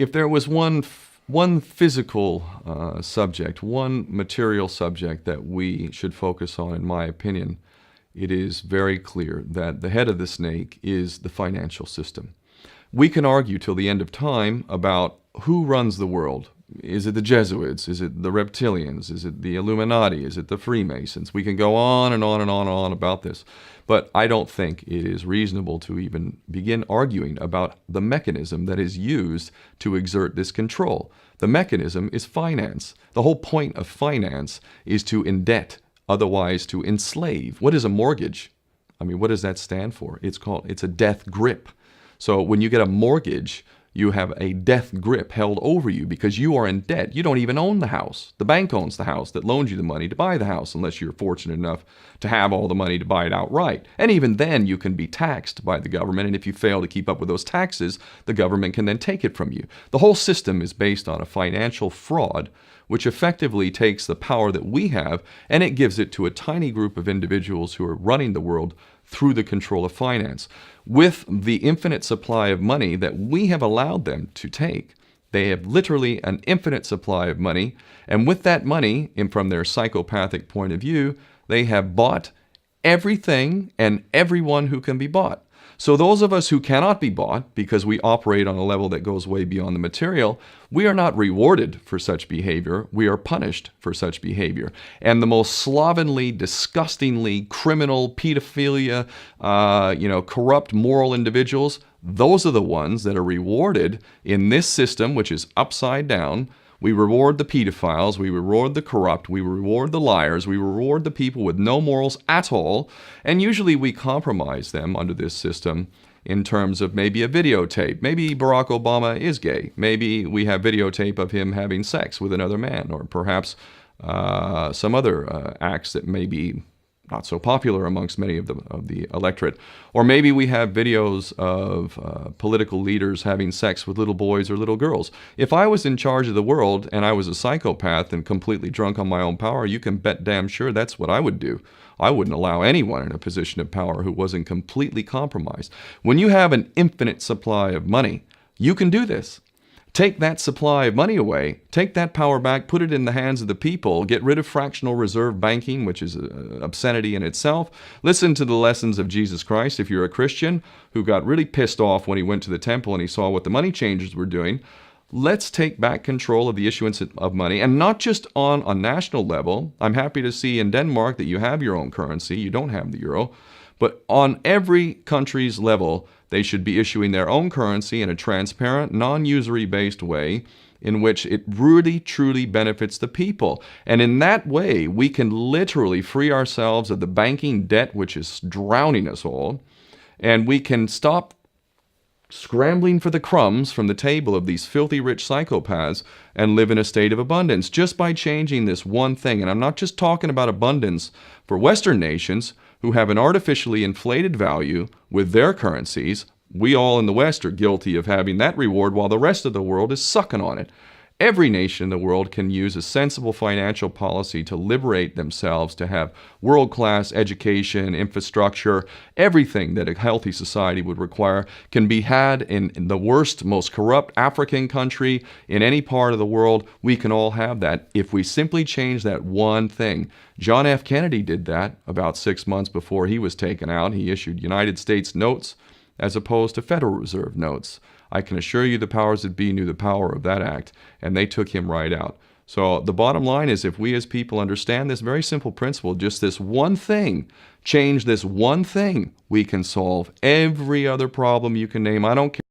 If there was one physical subject, one material subject that we should focus on, in my opinion, it is very clear that the head of the snake is the financial system. We can argue till the end of time about who runs the world. Is it the Jesuits? Is it the reptilians? Is it the Illuminati? Is it the Freemasons? We can go on and on and on and on about this. But I don't think it is reasonable to even begin arguing about the mechanism that is used to exert this control. The mechanism is finance. The whole point of finance is to indebt, otherwise to enslave. What is a mortgage? I mean, what does that stand for? It's a death grip. So when you get a mortgage, you have a death grip held over you because you are in debt. You don't even own the house. The bank owns the house that loans you the money to buy the house, unless you're fortunate enough to have all the money to buy it outright. And even then, you can be taxed by the government, and if you fail to keep up with those taxes, the government can then take it from you. The whole system is based on a financial fraud, which effectively takes the power that we have and it gives it to a tiny group of individuals who are running the world through the control of finance. With the infinite supply of money that we have allowed them to take, they have literally an infinite supply of money, and with that money, and from their psychopathic point of view, they have bought everything and everyone who can be bought. So those of us who cannot be bought, because we operate on a level that goes way beyond the material, we are not rewarded for such behavior. We are punished for such behavior. And the most slovenly, disgustingly criminal, pedophilia, corrupt moral individuals, those are the ones that are rewarded in this system, which is upside down. We reward the pedophiles, we reward the corrupt, we reward the liars, we reward the people with no morals at all, and usually we compromise them under this system in terms of maybe a videotape. Maybe Barack Obama is gay. The we have videotape of him having sex with another man, or perhaps some other acts that may be not so popular amongst many of the electorate. Or maybe we have videos of political leaders having sex with little boys or little girls. If I was in charge of the world and I was a psychopath and completely drunk on my own power, you can bet damn sure that's what I would do. I wouldn't allow anyone in a position of power who wasn't completely compromised. When you have an infinite supply of money, you can do this. Take that supply of money away, take that power back, put it in the hands of the people, get rid of fractional reserve banking, which is an obscenity in itself. Listen to the lessons of Jesus Christ. If you're a Christian who got really pissed off when he went to the temple and he saw what the money changers were doing, let's take back control of the issuance of money, and not just on a national level. I'm happy to see in Denmark that you have your own currency. You don't have the euro. But on every country's level, they should be issuing their own currency in a transparent, non-usury based way in which it really, truly benefits the people. And in that way, we can literally free ourselves of the banking debt which is drowning us all, and we can stop scrambling for the crumbs from the table of these filthy rich psychopaths and live in a state of abundance just by changing this one thing. And I'm not just talking about abundance for Western nations who have an artificially inflated value with their currencies. We all in the West are guilty of having that reward while the rest of the world is sucking on it. Every nation in the world can use a sensible financial policy to liberate themselves, to have world-class education, infrastructure. Everything that a healthy society would require can be had in the worst, most corrupt African country in any part of the world. We can all have that if we simply change that one thing. John F. Kennedy did that about 6 months before he was taken out. He issued United States notes as opposed to Federal Reserve notes. I can assure you the powers that be knew the power of that act, and they took him right out. So the bottom line is, if we as people understand this very simple principle, just this one thing, change this one thing, we can solve every other problem you can name. I don't care.